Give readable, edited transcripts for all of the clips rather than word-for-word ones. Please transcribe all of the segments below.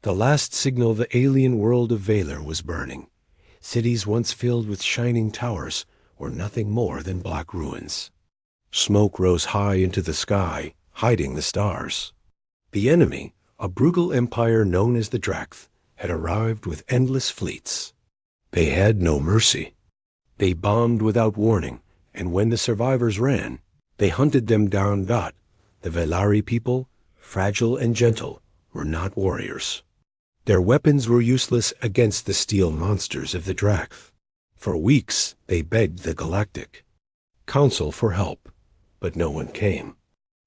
The last signal of the alien world of Valor was burning. Cities once filled with shining towers were nothing more than black ruins. Smoke rose high into the sky, hiding the stars. The enemy, a brutal empire known as the Drath, had arrived with endless fleets. They had no mercy. They bombed without warning, and when the survivors ran, they hunted them down. The Velari people, fragile and gentle, were not warriors. Their weapons were useless against the steel monsters of the Drath. For weeks they begged the Galactic Council for help, but no one came.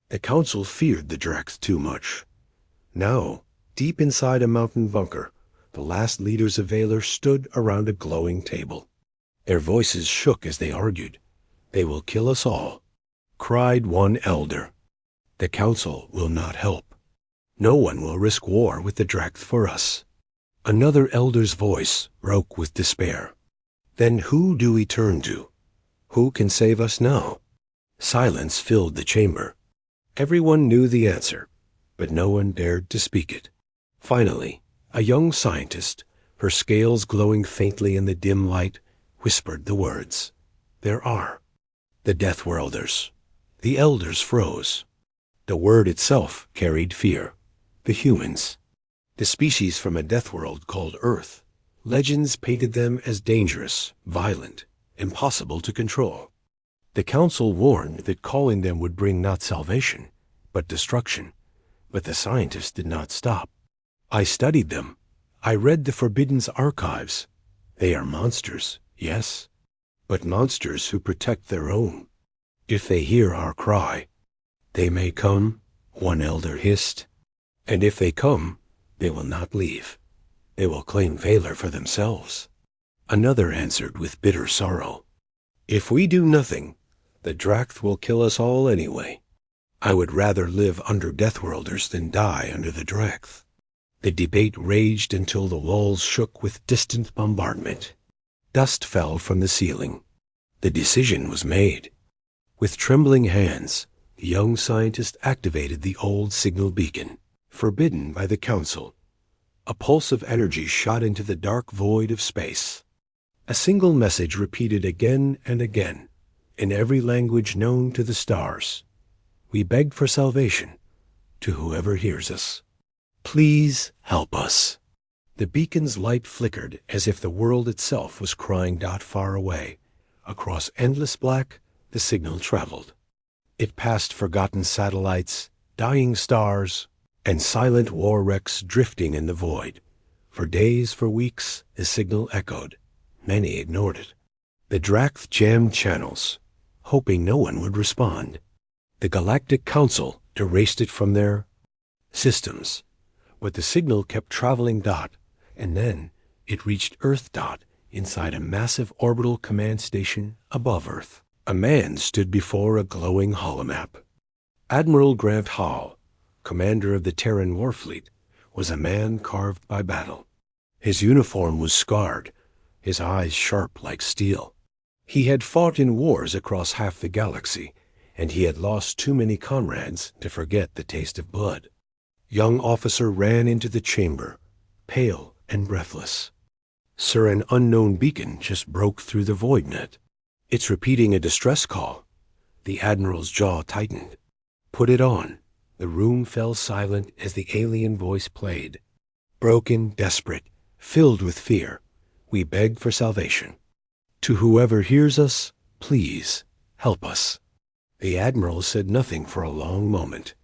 The Council feared the Drath too much. Now, deep inside a mountain bunker, the last leaders of Valor stood around a glowing table. Their voices shook as they argued. "They will kill us all," cried one elder. "The Council will not help. No one will risk war with the Drath for us." Another elder's voice broke with despair. "Then who do we turn to? Who can save us now?" Silence filled the chamber. Everyone knew the answer, but no one dared to speak it. Finally, a young scientist, her scales glowing faintly in the dim light, whispered the words. "There are. The Deathworlders." The elders froze. The word itself carried fear. The humans. The species from a Deathworld called Earth. Legends painted them as dangerous, violent, impossible to control. The Council warned that calling them would bring not salvation, but destruction. But the scientists did not stop. "I studied them. I read the Forbidden's archives. They are monsters, yes, but monsters who protect their own. If they hear our cry, they may come," one elder hissed. "And if they come, they will not leave. They will claim Valor for themselves." Another answered with bitter sorrow. "If we do nothing, the Drath will kill us all anyway. I would rather live under Deathworlders than die under the Drath." The debate raged until the walls shook with distant bombardment. Dust fell from the ceiling. The decision was made. With trembling hands, the young scientist activated the old signal beacon, forbidden by the Council. A pulse of energy shot into the dark void of space. A single message repeated again and again, in every language known to the stars. "We beg for salvation to whoever hears us. Please help us." The beacon's light flickered as if the world itself was crying. Far away, across endless black, the signal traveled. It passed forgotten satellites, dying stars, and silent war wrecks drifting in the void. For days, for weeks, the signal echoed. Many ignored it. The Drath jammed channels, hoping no one would respond. The Galactic Council erased it from their systems. But the signal kept traveling. And then it reached Earth. Inside a massive orbital command station above Earth. A man stood before a glowing holomap. Admiral Grant Hall, commander of the Terran Warfleet, was a man carved by battle. His uniform was scarred, his eyes sharp like steel. He had fought in wars across half the galaxy, and he had lost too many comrades to forget the taste of blood. Young officer ran into the chamber, pale and breathless. "Sir, an unknown beacon just broke through the void net. It's repeating a distress call." The Admiral's jaw tightened. "Put it on." The room fell silent as the alien voice played. "Broken, desperate, filled with fear, we beg for salvation. To whoever hears us, please help us." The Admiral said nothing for a long moment.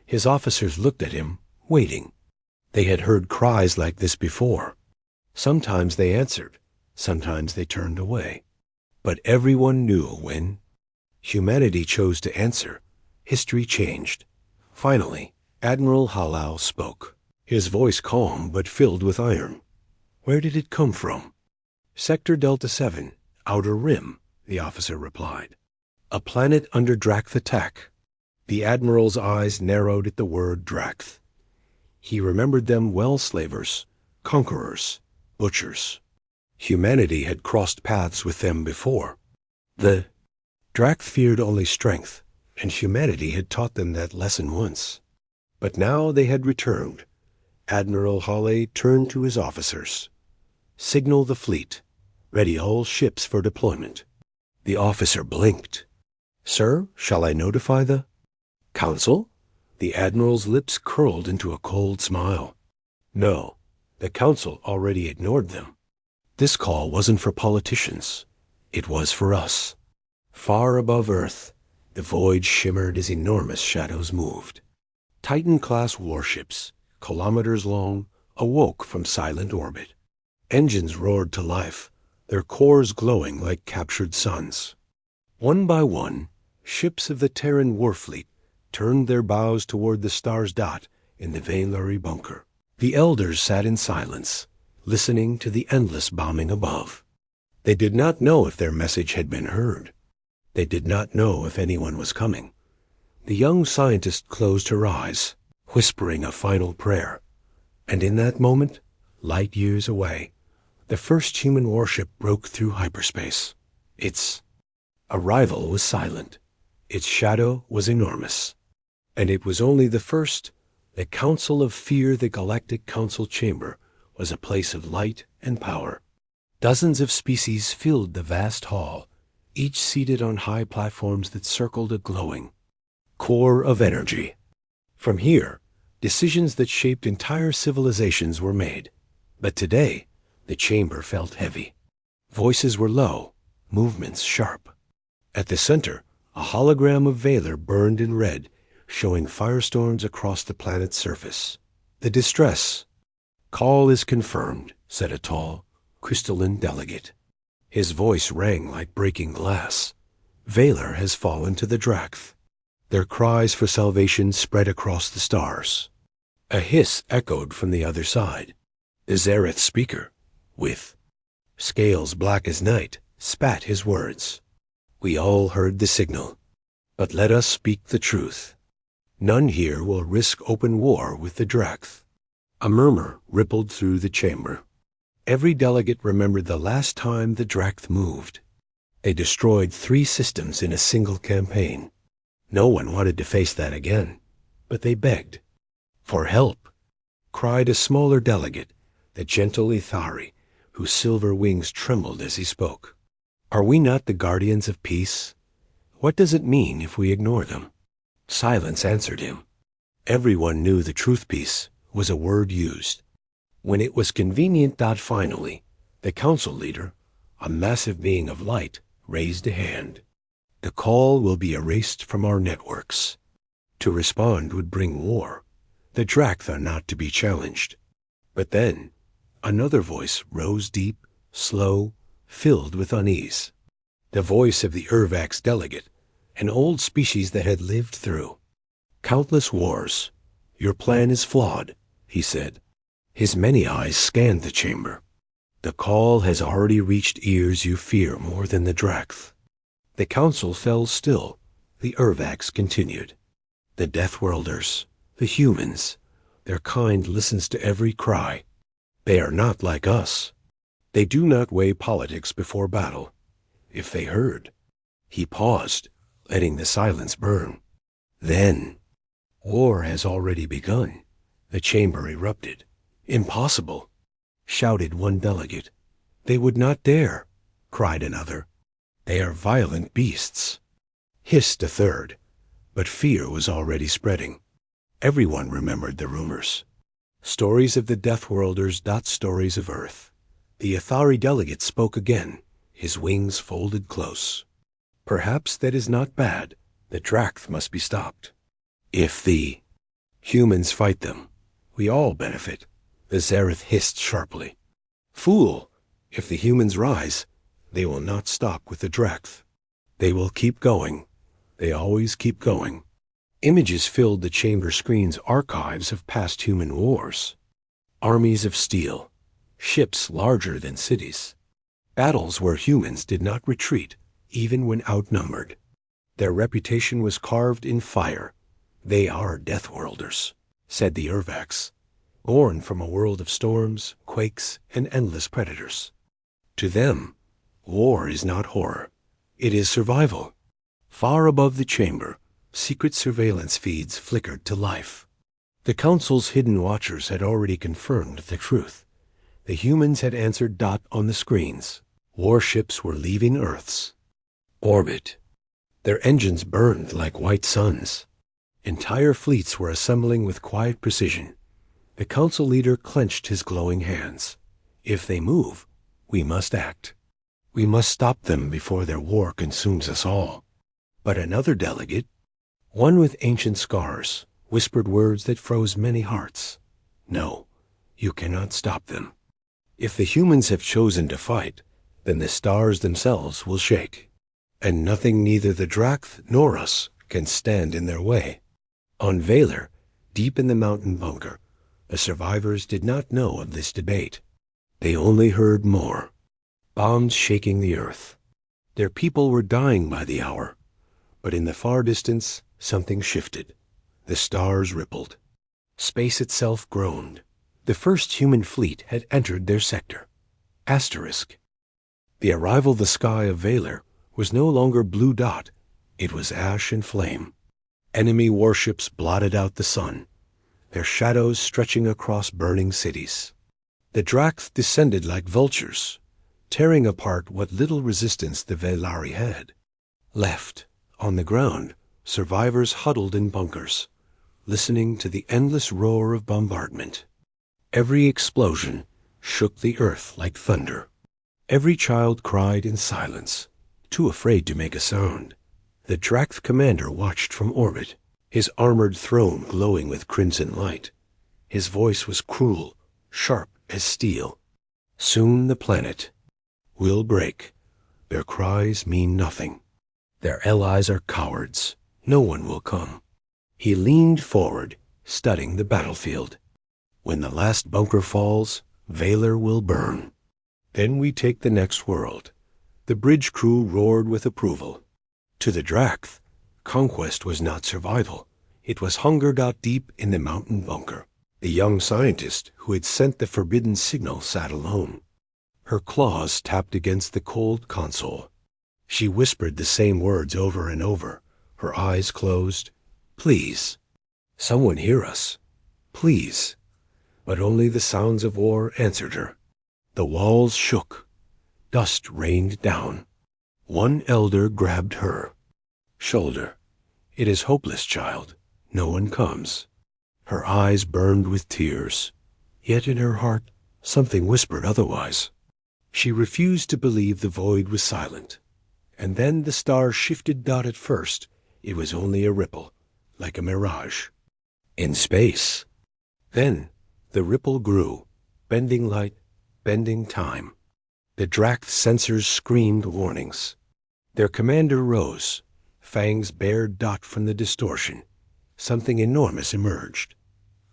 His officers looked at him, waiting. They had heard cries like this before. Sometimes they answered, sometimes they turned away. But everyone knew when humanity chose to answer, history changed. Finally, Admiral Halal spoke, his voice calm but filled with iron. "Where did it come from?" "Sector Delta 7, Outer Rim," the officer replied. "A planet under Drath attack." The Admiral's eyes narrowed at the word Drath. He remembered them well, slavers, conquerors, butchers. Humanity had crossed paths with them before. The Drath feared only strength, and humanity had taught them that lesson once. But now they had returned, Admiral Hawley turned to his officers. "Signal the fleet. Ready all ships for deployment." The officer blinked. "Sir, shall I notify the council?" The admiral's lips curled into a cold smile. No, the council already ignored them. This call wasn't for politicians. It was for us. Far above Earth, the void shimmered as enormous shadows moved. Titan-class warships, kilometers long, awoke from silent orbit. Engines roared to life, their cores glowing like captured suns. One by one, ships of the Terran Warfleet turned their bows toward the star's dot in the Vaylari bunker. The elders sat in silence, listening to the endless bombing above. They did not know if their message had been heard. They did not know if anyone was coming. The young scientist closed her eyes, whispering a final prayer. And in that moment, light years away, the first human warship broke through hyperspace. Its arrival was silent. Its shadow was enormous. And it was only the first. The Council of Fear, the Galactic Council Chamber, was a place of light and power. Dozens of species filled the vast hall, each seated on high platforms that circled a glowing core of energy. From here, decisions that shaped entire civilizations were made. But today, the chamber felt heavy. Voices were low, movements sharp. At the center, a hologram of Vaylor burned in red, showing firestorms across the planet's surface. The distress. "Call is confirmed," said a tall, crystalline delegate. His voice rang like breaking glass. "Vaylor has fallen to the Draxth." Their cries for salvation spread across the stars. A hiss echoed from the other side. The Zareth speaker, with scales black as night, spat his words. We all heard the signal. But let us speak the truth. None here will risk open war with the Draxth. A murmur rippled through the chamber. Every delegate remembered the last time the Draxth moved. They destroyed 3 systems in a single campaign. No one wanted to face that again, but they begged. "For help," cried a smaller delegate, the gentle Ithari, whose silver wings trembled as he spoke. "Are we not the guardians of peace? What does it mean if we ignore them?" Silence answered him. Everyone knew the truth piece was a word used. When it was convenient. Finally, the council leader, a massive being of light, raised a hand. "The call will be erased from our networks. To respond would bring war. The Draxth are not to be challenged." But then, another voice rose deep, slow, filled with unease. The voice of the Urvax delegate, an old species that had lived through countless wars. "Your plan is flawed," he said. His many eyes scanned the chamber. "The call has already reached ears you fear more than the Draxth." The council fell still. The Urvax continued. "The Deathworlders, the humans, their kind listens to every cry. They are not like us. They do not weigh politics before battle. If they heard—" He paused, letting the silence burn. Then, "War has already begun." The chamber erupted. "Impossible," shouted one delegate. "They would not dare," cried another. "They are violent beasts," hissed a third. But fear was already spreading. Everyone remembered the rumors. Stories of the Deathworlders, not stories of Earth. The Ithari delegate spoke again, his wings folded close. "Perhaps that is not bad. The Draxth must be stopped. If the humans fight them, we all benefit," the Zareth hissed sharply. "Fool! If the humans rise, they will not stop with the Draxth. They will keep going. They always keep going." Images filled the chamber screen's archives of past human wars. Armies of steel, ships larger than cities. Battles where humans did not retreat, even when outnumbered. Their reputation was carved in fire. "They are Deathworlders," said the Urvax, born from a world of storms, quakes, and endless predators. To them, war is not horror. It is survival. Far above the chamber, secret surveillance feeds flickered to life. The Council's hidden watchers had already confirmed the truth. The humans had answered dot on the screens. Warships were leaving Earth's orbit. Their engines burned like white suns. Entire fleets were assembling with quiet precision. The Council leader clenched his glowing hands. If they move, we must act. We must stop them before their war consumes us all. But another delegate, one with ancient scars, whispered words that froze many hearts. No, you cannot stop them. If the humans have chosen to fight, then the stars themselves will shake. And nothing, neither the Drath nor us, can stand in their way. On Vaylor, deep in the mountain bunker, the survivors did not know of this debate. They only heard more. Bombs shaking the earth. Their people were dying by the hour. But in the far distance, something shifted. The stars rippled. Space itself groaned. The first human fleet had entered their sector. Asterisk. The arrival of the sky of Vaylor was no longer blue dot. It was ash and flame. Enemy warships blotted out the sun, their shadows stretching across burning cities. The Drath descended like vultures, tearing apart what little resistance the Vaylari had. Left, on the ground, survivors huddled in bunkers, listening to the endless roar of bombardment. Every explosion shook the earth like thunder. Every child cried in silence, too afraid to make a sound. The Drath commander watched from orbit, his armored throne glowing with crimson light. His voice was cruel, sharp as steel. Soon the planet will break. Their cries mean nothing. Their allies are cowards. No one will come. He leaned forward, studying the battlefield. When the last bunker falls, Vaylor will burn. Then we take the next world. The bridge crew roared with approval. To the Drath, conquest was not survival. It was hunger got deep in the mountain bunker. The young scientist who had sent the forbidden signal sat alone. Her claws tapped against the cold console. She whispered the same words over and over, her eyes closed. Please, someone hear us. Please. But only the sounds of war answered her. The walls shook. Dust rained down. One elder grabbed her shoulder. It is hopeless, child. No one comes. Her eyes burned with tears. Yet in her heart, something whispered otherwise. She refused to believe the void was silent. And then the star shifted dot at first. It was only a ripple, like a mirage. In space. Then the ripple grew, bending light, bending time. The Drath sensors screamed warnings. Their commander rose, fangs bared dot from the distortion. Something enormous emerged.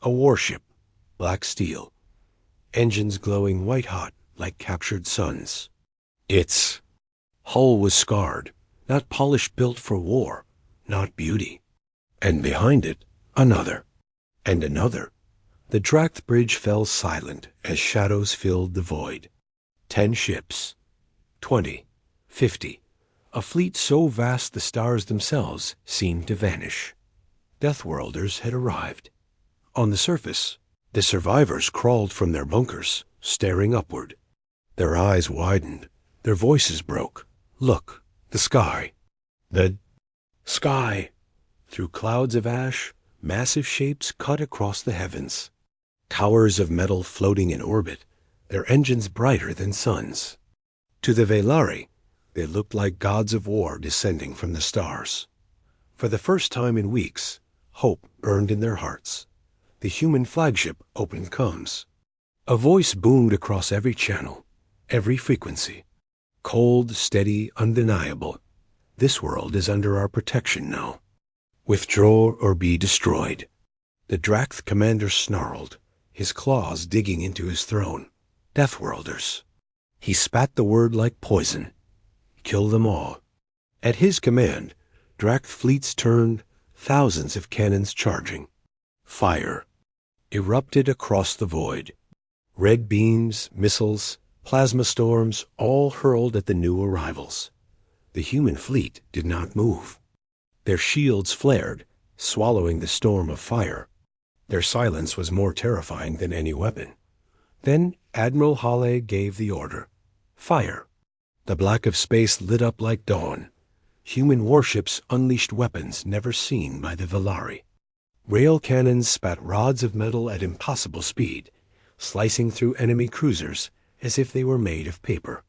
A warship, black steel. Engines glowing white-hot like captured suns. Its hull was scarred, not polished built for war, not beauty. And behind it, another. And another. The Drath bridge fell silent as shadows filled the void. 10 ships. 20. 50. A fleet so vast the stars themselves seemed to vanish. Deathworlders had arrived. On the surface, the survivors crawled from their bunkers, staring upward. Their eyes widened. Their voices broke. Look, the sky. The sky. Through clouds of ash, massive shapes cut across the heavens. Towers of metal floating in orbit, their engines brighter than suns. To the Vaylari, they looked like gods of war descending from the stars. For the first time in weeks, hope burned in their hearts. The human flagship opened comms. A voice boomed across every channel, every frequency. Cold, steady, undeniable. This world is under our protection now. Withdraw or be destroyed. The Drath commander snarled, his claws digging into his throne. Deathworlders. He spat the word like poison. Kill them all. At his command, Drath fleets turned, thousands of cannons charging. Fire erupted across the void. Red beams, missiles, plasma storms, all hurled at the new arrivals. The human fleet did not move. Their shields flared, swallowing the storm of fire. Their silence was more terrifying than any weapon. Then Admiral Hale gave the order. Fire. The black of space lit up like dawn. Human warships unleashed weapons never seen by the Velari. Rail cannons spat rods of metal at impossible speed, slicing through enemy cruisers as if they were made of paper.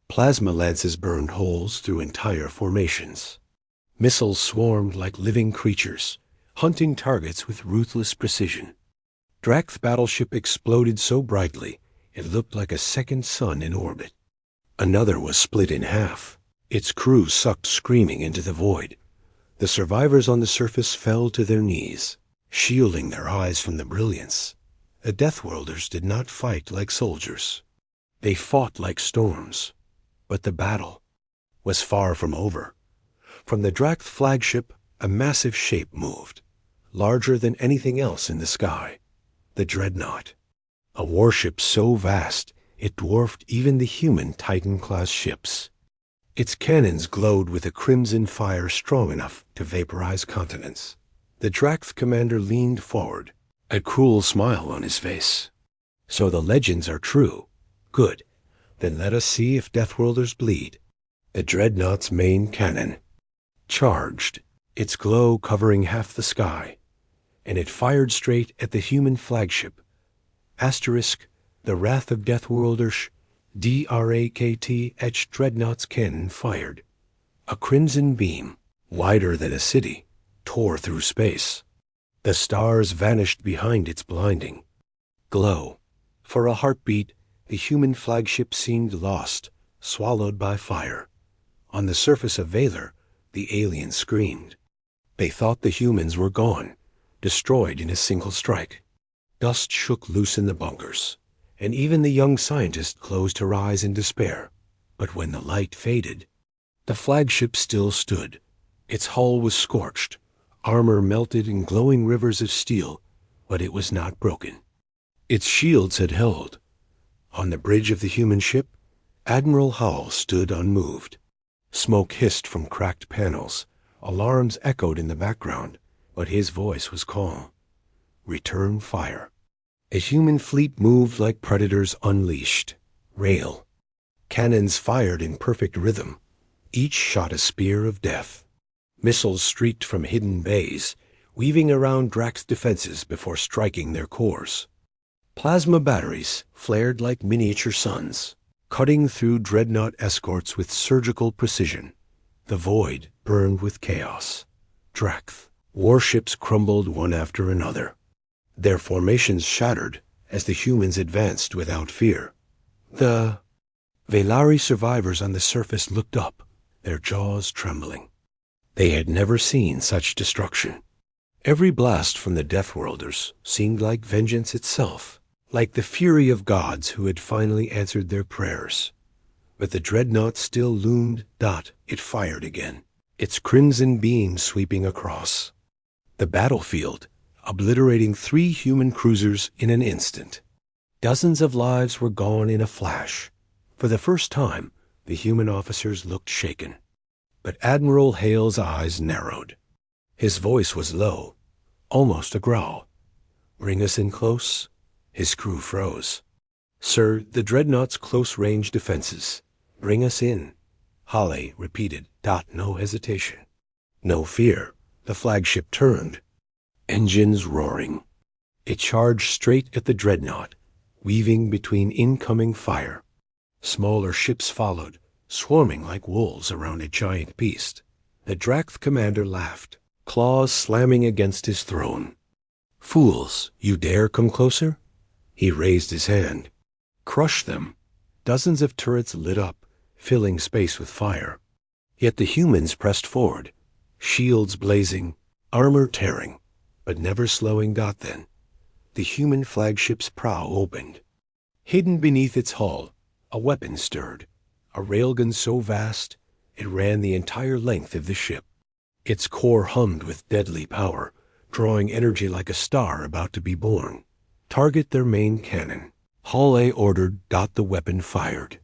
Plasma lances burned holes through entire formations. Missiles swarmed like living creatures, hunting targets with ruthless precision. Drax's battleship exploded so brightly it looked like a second sun in orbit. Another was split in half. Its crew sucked screaming into the void. The survivors on the surface fell to their knees, shielding their eyes from the brilliance. The Deathworlders did not fight like soldiers. They fought like storms. But the battle was far from over. From the Drax flagship, a massive shape moved, larger than anything else in the sky. The Dreadnought. A warship so vast it dwarfed even the human Titan-class ships. Its cannons glowed with a crimson fire strong enough to vaporize continents. The Drax commander leaned forward, a cruel smile on his face. So the legends are true. Good. Then let us see if Deathworlders bleed. The Dreadnought's main cannon charged, its glow covering half the sky, and it fired straight at the human flagship. Asterisk, the Wrath of Deathworlders, DRAKT-H Dreadnought's cannon fired. A crimson beam, wider than a city, tore through space. The stars vanished behind its blinding glow. For a heartbeat, the human flagship seemed lost, swallowed by fire. On the surface of Vaylor, the aliens screamed. They thought the humans were gone, destroyed in a single strike. Dust shook loose in the bunkers, and even the young scientist closed her eyes in despair. But when the light faded, the flagship still stood. Its hull was scorched, armor melted in glowing rivers of steel, but it was not broken. Its shields had held. On the bridge of the human ship, Admiral Howell stood unmoved. Smoke hissed from cracked panels. Alarms echoed in the background, but his voice was calm. Return fire. A human fleet moved like predators unleashed. Rail. Cannons fired in perfect rhythm. Each shot a spear of death. Missiles streaked from hidden bays, weaving around Drax's defenses before striking their cores. Plasma batteries flared like miniature suns, cutting through dreadnought escorts with surgical precision. The void burned with chaos. Drax. Warships crumbled one after another. Their formations shattered as the humans advanced without fear. The Velari survivors on the surface looked up, their jaws trembling. They had never seen such destruction. Every blast from the Deathworlders seemed like vengeance itself, like the fury of gods who had finally answered their prayers. But the dreadnought still loomed. It fired again, its crimson beam sweeping across the battlefield, obliterating 3 human cruisers in an instant. Dozens of lives were gone in a flash. For the first time, the human officers looked shaken. But Admiral Hale's eyes narrowed. His voice was low, almost a growl. Bring us in close. His crew froze. Sir, the dreadnought's close-range defenses. Bring us in. Hale repeated. No hesitation. No fear. The flagship turned. Engines roaring. It charged straight at the dreadnought, weaving between incoming fire. Smaller ships followed, swarming like wolves around a giant beast. The Drax commander laughed, claws slamming against his throne. Fools, you dare come closer? He raised his hand. Crush them. Dozens of turrets lit up, filling space with fire. Yet the humans pressed forward, shields blazing, armor tearing, but never slowing. Then, the human flagship's prow opened. Hidden beneath its hull, a weapon stirred, a railgun so vast it ran the entire length of the ship. Its core hummed with deadly power, drawing energy like a star about to be born. Target their main cannon. Hale ordered. The weapon fired.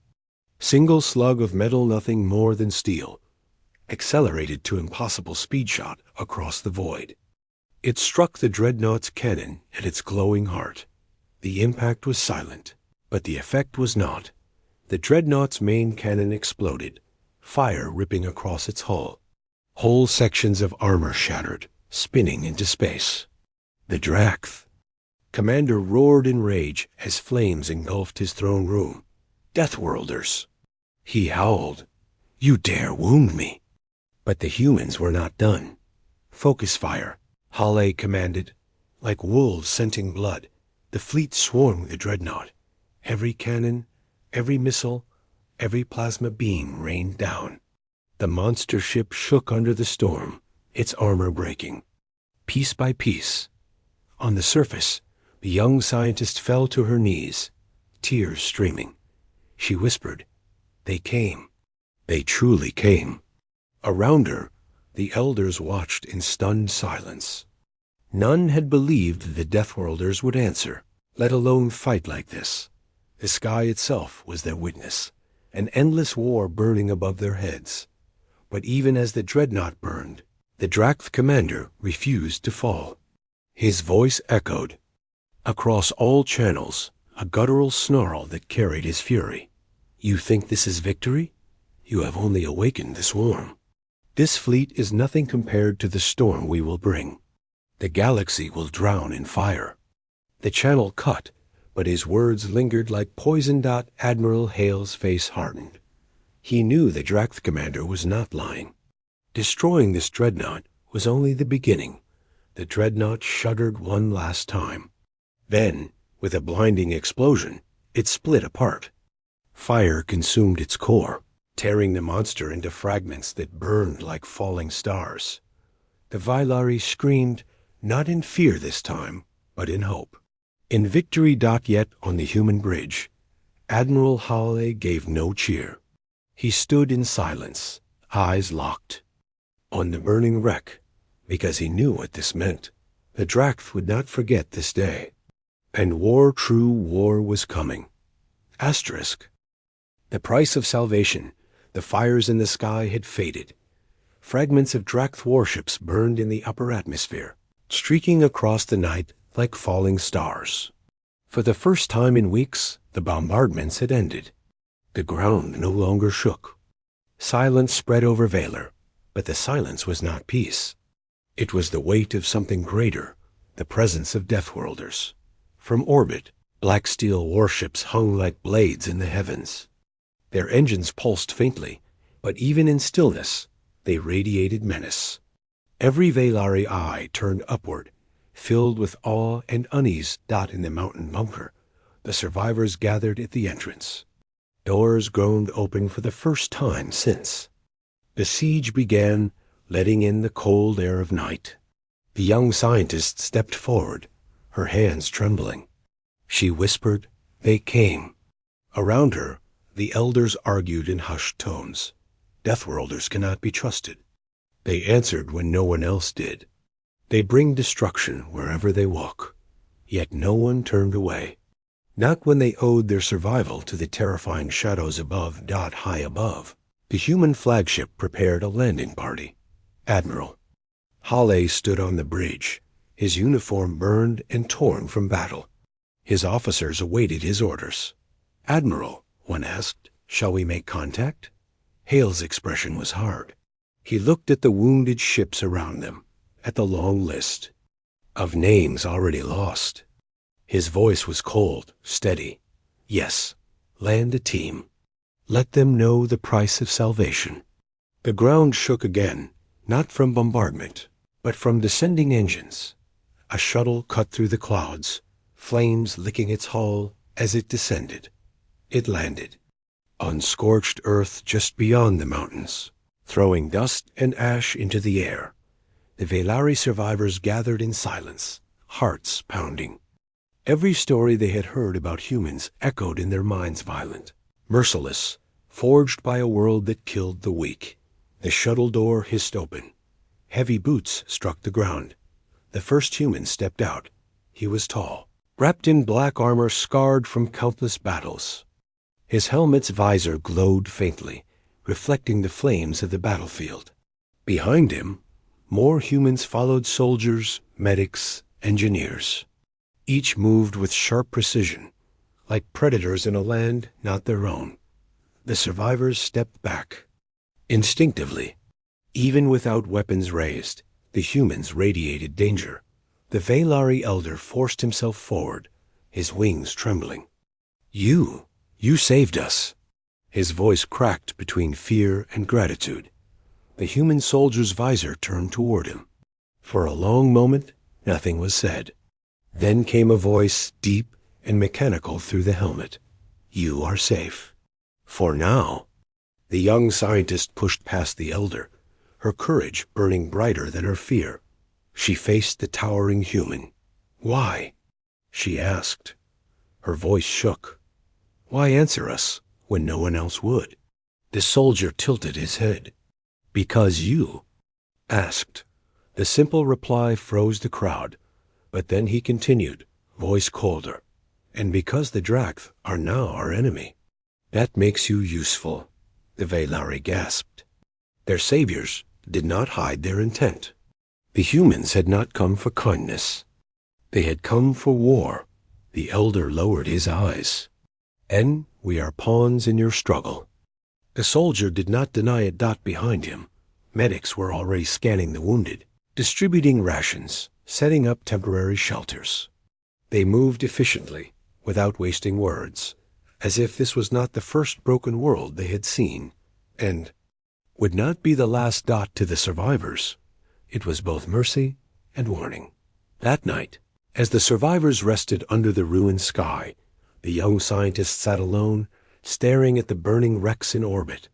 Single slug of metal, nothing more than steel, accelerated to impossible speed shot across the void. It struck the dreadnought's cannon at its glowing heart. The impact was silent, but the effect was not. The dreadnought's main cannon exploded, fire ripping across its hull. Whole sections of armor shattered, spinning into space. The Drax. Commander roared in rage as flames engulfed his throne room. Deathworlders. He howled. You dare wound me. But the humans were not done. Focus fire, Hale commanded. Like wolves scenting blood, the fleet swarmed the dreadnought. Every cannon, every missile, every plasma beam rained down. The monster ship shook under the storm, its armor breaking. Piece by piece. On the surface, the young scientist fell to her knees, tears streaming. She whispered, "They came. They truly came." Around her, the elders watched in stunned silence. None had believed the Deathworlders would answer, let alone fight like this. The sky itself was their witness, an endless war burning above their heads. But even as the dreadnought burned, the Drax commander refused to fall. His voice echoed. Across all channels, a guttural snarl that carried his fury. You think this is victory? You have only awakened the swarm. This fleet is nothing compared to the storm we will bring. The galaxy will drown in fire. The channel cut, but his words lingered like poison. Admiral Hale's face hardened. He knew the Drax commander was not lying. Destroying this dreadnought was only the beginning. The dreadnought shuddered one last time. Then, with a blinding explosion, it split apart. Fire consumed its core, tearing the monster into fragments that burned like falling stars. The Vailari screamed, not in fear this time, but in hope. In victory. Yet on the human bridge, Admiral Hale gave no cheer. He stood in silence, eyes locked. On the burning wreck, because he knew what this meant, the Drax would not forget this day. And war, true war, was coming. Asterisk. The price of salvation, the fires in the sky had faded. Fragments of Drax warships burned in the upper atmosphere, streaking across the night like falling stars. For the first time in weeks, the bombardments had ended. The ground no longer shook. Silence spread over Vaylor, but the silence was not peace. It was the weight of something greater, the presence of Deathworlders. From orbit, black steel warships hung like blades in the heavens. Their engines pulsed faintly, but even in stillness, they radiated menace. Every Vaylari eye turned upward, filled with awe and unease. In the mountain bunker, the survivors gathered at the entrance. Doors groaned open for the first time since. The siege began, letting in the cold air of night. The young scientist stepped forward, her hands trembling. She whispered, "They came." Around her, the elders argued in hushed tones. Deathworlders cannot be trusted. They answered when no one else did. They bring destruction wherever they walk. Yet no one turned away. Not when they owed their survival to the terrifying shadows above. High above, the human flagship prepared a landing party. Admiral Hale stood on the bridge, his uniform burned and torn from battle. His officers awaited his orders. "Admiral," one asked, "shall we make contact?" Hale's expression was hard. He looked at the wounded ships around them, at the long list of names already lost. His voice was cold, steady. "Yes, land a team. Let them know the price of salvation." The ground shook again, not from bombardment, but from descending engines. A shuttle cut through the clouds, flames licking its hull as it descended. It landed on scorched earth just beyond the mountains, throwing dust and ash into the air. The Vaylari survivors gathered in silence, hearts pounding. Every story they had heard about humans echoed in their minds, violent, merciless, forged by a world that killed the weak. The shuttle door hissed open. Heavy boots struck the ground. The first human stepped out. He was tall, wrapped in black armor scarred from countless battles. His helmet's visor glowed faintly, reflecting the flames of the battlefield. Behind him, More humans followed soldiers, medics, engineers. Each moved with sharp precision, like predators in a land not their own. The survivors stepped back. Instinctively, even without weapons raised, the humans radiated danger. The Valari elder forced himself forward, his wings trembling. You saved us." His voice cracked between fear and gratitude. The human soldier's visor turned toward him. For a long moment, nothing was said. Then came a voice, deep and mechanical through the helmet. "You are safe. For now." The young scientist pushed past the elder, her courage burning brighter than her fear. She faced the towering human. "Why?" she asked. Her voice shook. "Why answer us when no one else would?" The soldier tilted his head. "Because you asked." The simple reply froze the crowd, but then he continued, voice colder. "And because the Drac are now our enemy." "That makes you useful," the Valari gasped. Their saviors did not hide their intent. The humans had not come for kindness. They had come for war. The elder lowered his eyes. "And we are pawns in your struggle." The soldier did not deny a dot behind him. Medics were already scanning the wounded, distributing rations, setting up temporary shelters. They moved efficiently, without wasting words, as if this was not the first broken world they had seen, and would not be the last dot to the survivors. It was both mercy and warning. That night, as the survivors rested under the ruined sky, the young scientist sat alone, staring at the burning wrecks in orbit.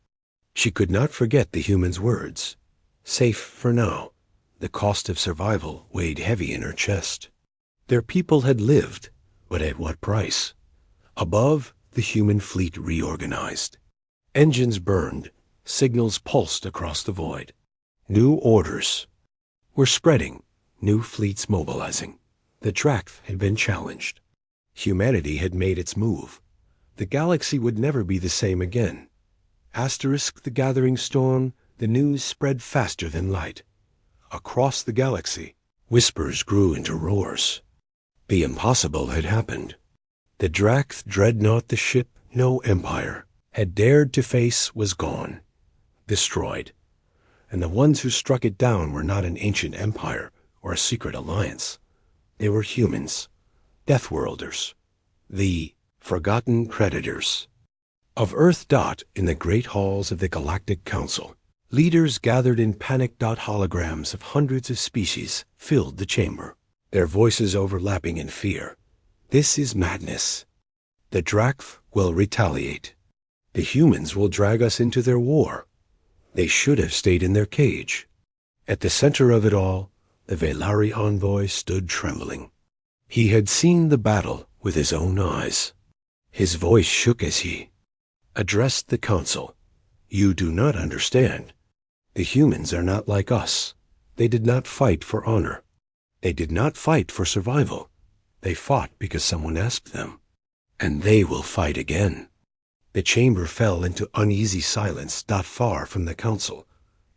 She could not forget the human's words. Safe for now. The cost of survival weighed heavy in her chest. Their people had lived, but at what price? Above, the human fleet reorganized. Engines burned, signals pulsed across the void. New orders were spreading, new fleets mobilizing. The Drac had been challenged. Humanity had made its move. The galaxy would never be the same again. Asterisk the gathering storm, the news spread faster than light. Across the galaxy, whispers grew into roars. The impossible had happened. The Drac dreadnought, the ship no empire had dared to face, was gone, destroyed. And the ones who struck it down were not an ancient empire or a secret alliance. They were humans, Deathworlders, the forgotten predators. Of Earth Dot in the great halls of the Galactic Council, leaders gathered in panic dot holograms of hundreds of species filled the chamber, their voices overlapping in fear. "This is madness. The Drac will retaliate. The humans will drag us into their war. They should have stayed in their cage." At the center of it all, the Valari envoy stood trembling. He had seen the battle with his own eyes. His voice shook as he addressed the council. "You do not understand. The humans are not like us. They did not fight for honor. They did not fight for survival. They fought because someone asked them. And they will fight again." The chamber fell into uneasy silence not far from the council.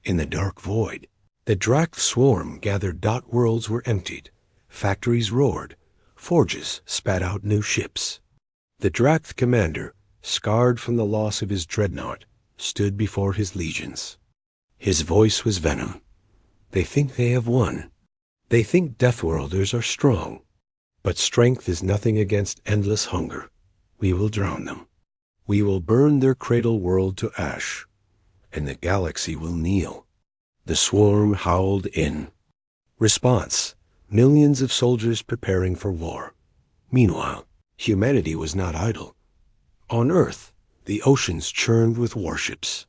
In the dark void, the Drac swarm gathered. Dot worlds were emptied. Factories roared. Forges spat out new ships. The Drac commander, scarred from the loss of his dreadnought, stood before his legions. His voice was venom. "They think they have won. They think Deathworlders are strong. But strength is nothing against endless hunger. We will drown them. We will burn their cradle world to ash, and the galaxy will kneel." The swarm howled in response, millions of soldiers preparing for war. Meanwhile, humanity was not idle. On Earth, the oceans churned with warships.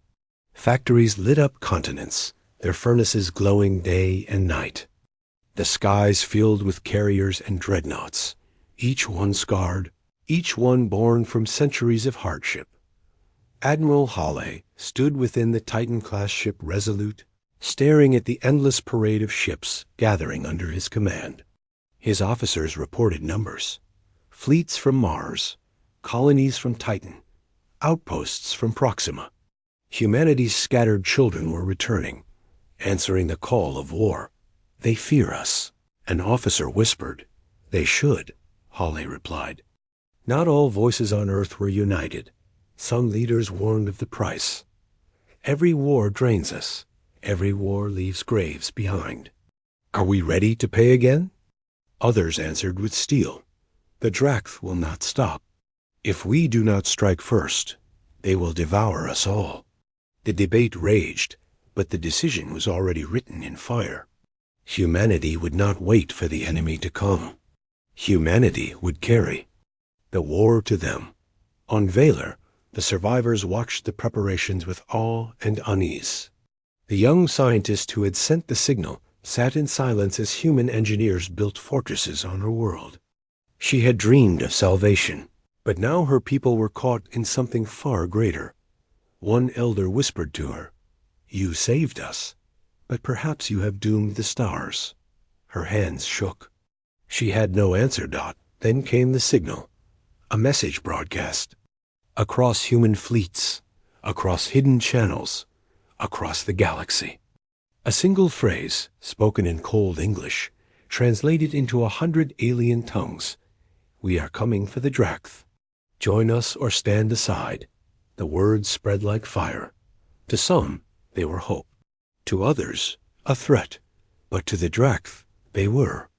Factories lit up continents, their furnaces glowing day and night. The skies filled with carriers and dreadnoughts, each one scarred, each one born from centuries of hardship. Admiral Hale stood within the Titan-class ship Resolute, staring at the endless parade of ships gathering under his command. His officers reported numbers: fleets from Mars, colonies from Titan, outposts from Proxima. Humanity's scattered children were returning, answering the call of war. They fear us. An officer whispered. They should, Hale replied. Not all voices on Earth were united. Some leaders warned of the price. Every war drains us. Every war leaves graves behind. Are we ready to pay again? Others answered with steel. The Dract will not stop. If we do not strike first, they will devour us all. The debate raged, but the decision was already written in fire. Humanity would not wait for the enemy to come. Humanity would carry the war to them. On Vaylor, the survivors watched the preparations with awe and unease. The young scientist who had sent the signal sat in silence as human engineers built fortresses on her world. She had dreamed of salvation, but now her people were caught in something far greater. One elder whispered to her, "You saved us, but perhaps you have doomed the stars." Her hands shook. She had no answer. Then came the signal, a message broadcast. Across human fleets, across hidden channels, across the galaxy. A single phrase, spoken in cold English, translated into 100 alien tongues. "We are coming for the Dract. Join us or stand aside." The words spread like fire. To some, they were hope. To others, a threat. But to the Dract, they were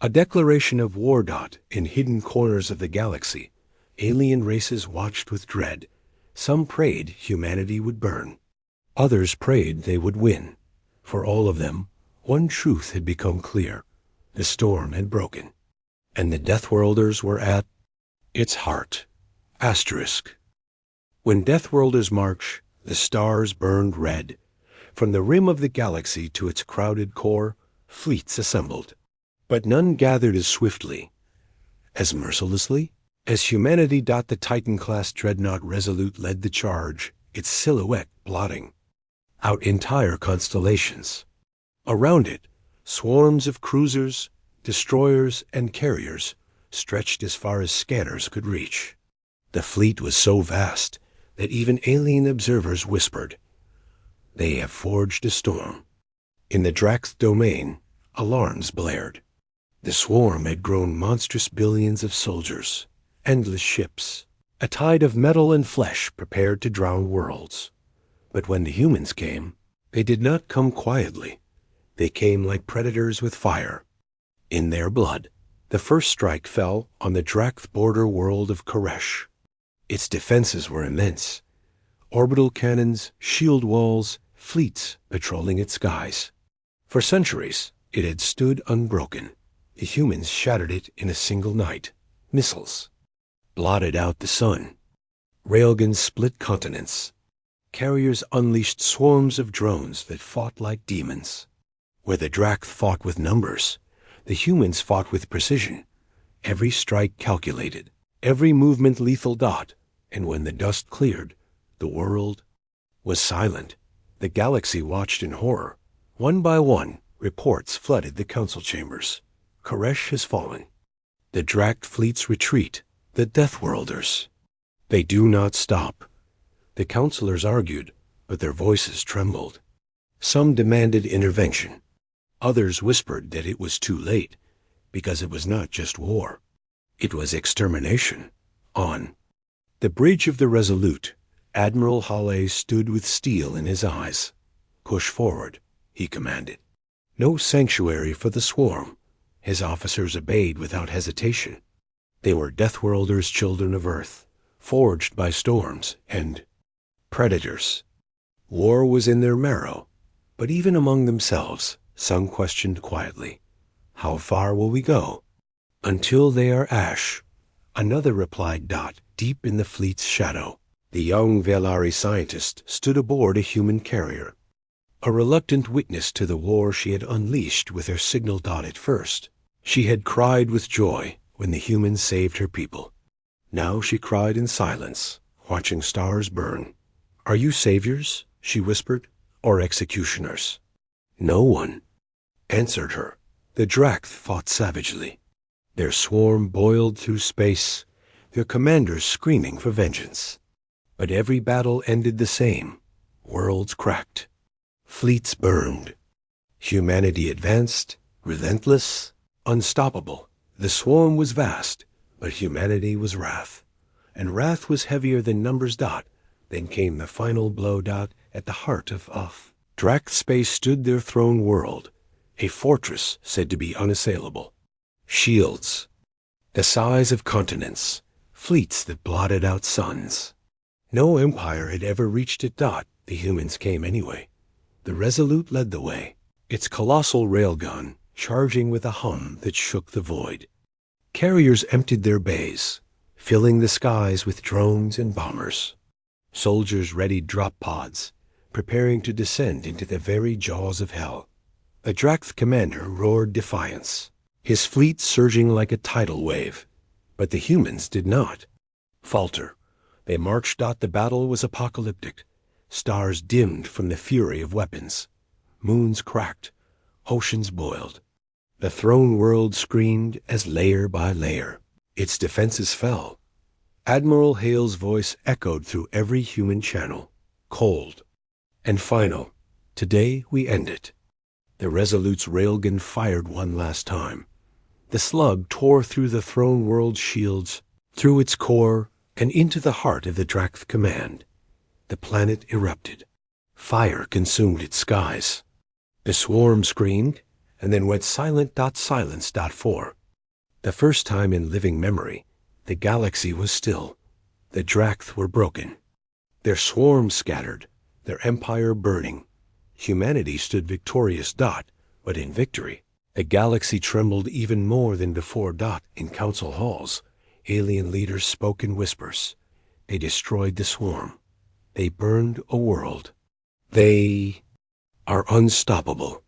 a declaration of war. In hidden corners of the galaxy, alien races watched with dread. Some prayed humanity would burn. Others prayed they would win. For all of them, one truth had become clear. The storm had broken. And the Deathworlders were at its heart. Asterisk. When Deathworlders march, the stars burned red. From the rim of the galaxy to its crowded core, fleets assembled. But none gathered as swiftly, as mercilessly, as humanity. The Titan-class dreadnought Resolute led the charge, its silhouette blotting out entire constellations. Around it, swarms of cruisers, destroyers, and carriers stretched as far as scanners could reach. The fleet was so vast that even alien observers whispered, "They have forged a storm." In the Dract's domain, alarms blared. The swarm had grown monstrous billions of soldiers, endless ships, a tide of metal and flesh prepared to drown worlds. But when the humans came, they did not come quietly. They came like predators with fire. In their blood, the first strike fell on the Dract border world of Koresh. Its defenses were immense. Orbital cannons, shield walls, fleets patrolling its skies. For centuries, it had stood unbroken. The humans shattered it in a single night. Missiles blotted out the sun. Railguns split continents. Carriers unleashed swarms of drones that fought like demons. Where the Dract fought with numbers, the humans fought with precision. Every strike calculated, every movement lethal. And when the dust cleared, the world was silent. The galaxy watched in horror. One by one, reports flooded the council chambers. Koresh has fallen. The Dract fleets retreat. The Deathworlders. They do not stop. The counselors argued, but their voices trembled. Some demanded intervention. Others whispered that it was too late, because it was not just war. It was extermination. On the bridge of the Resolute, Admiral Hale stood with steel in his eyes. "Push forward," he commanded. No sanctuary for the swarm. His officers obeyed without hesitation. They were Deathworlders, children of Earth, forged by storms and predators. War was in their marrow, but even among themselves, some questioned quietly, "How far will we go?" "Until they are ash," another replied. Deep in the fleet's shadow, the young Velari scientist stood aboard a human carrier, a reluctant witness to the war she had unleashed with her signal. At first, she had cried with joy when the humans saved her people. Now she cried in silence, watching stars burn. "Are you saviors?" she whispered, "or executioners?" No one answered her. The Dract fought savagely. Their swarm boiled through space, their commanders screaming for vengeance. But every battle ended the same. Worlds cracked. Fleets burned. Humanity advanced, relentless, unstoppable. The swarm was vast, but humanity was wrath. And wrath was heavier than numbers. Then came the final blow. At the heart of Drac space stood their throne world, a fortress said to be unassailable. Shields, the size of continents, fleets that blotted out suns. No empire had ever reached it. The humans came anyway. The Resolute led the way, its colossal railgun charging with a hum that shook the void. Carriers emptied their bays, filling the skies with drones and bombers. Soldiers readied drop pods, preparing to descend into the very jaws of hell. The Drac commander roared defiance, his fleet surging like a tidal wave. But the humans did not falter. They marched. The battle was apocalyptic. Stars dimmed from the fury of weapons. Moons cracked. Oceans boiled. The throne world screamed as layer by layer its defenses fell. Admiral Hale's voice echoed through every human channel, cold and final. Today we end it. The Resolute's railgun fired one last time. The slug tore through the throne world's shields, through its core, and into the heart of the Drac command. The planet erupted. Fire consumed its skies. The swarm screamed, and then went silent. Silence. For the first time in living memory, the galaxy was still. The Drac were broken. Their swarm scattered, their empire burning. Humanity stood victorious. But in victory, the galaxy trembled even more than before. In council halls, alien leaders spoke in whispers. They destroyed the swarm. They burned a world. They are unstoppable.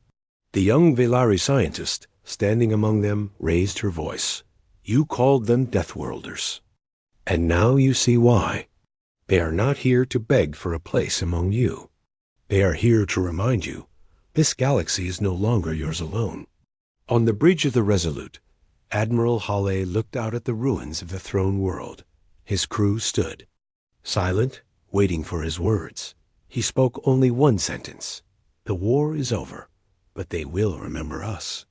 The young Velari scientist, standing among them, raised her voice. You called them Deathworlders. And now you see why. They are not here to beg for a place among you. They are here to remind you, this galaxy is no longer yours alone. On the bridge of the Resolute, Admiral Hale looked out at the ruins of the throne world. His crew stood, silent, waiting for his words. He spoke only one sentence. The war is over, but they will remember us.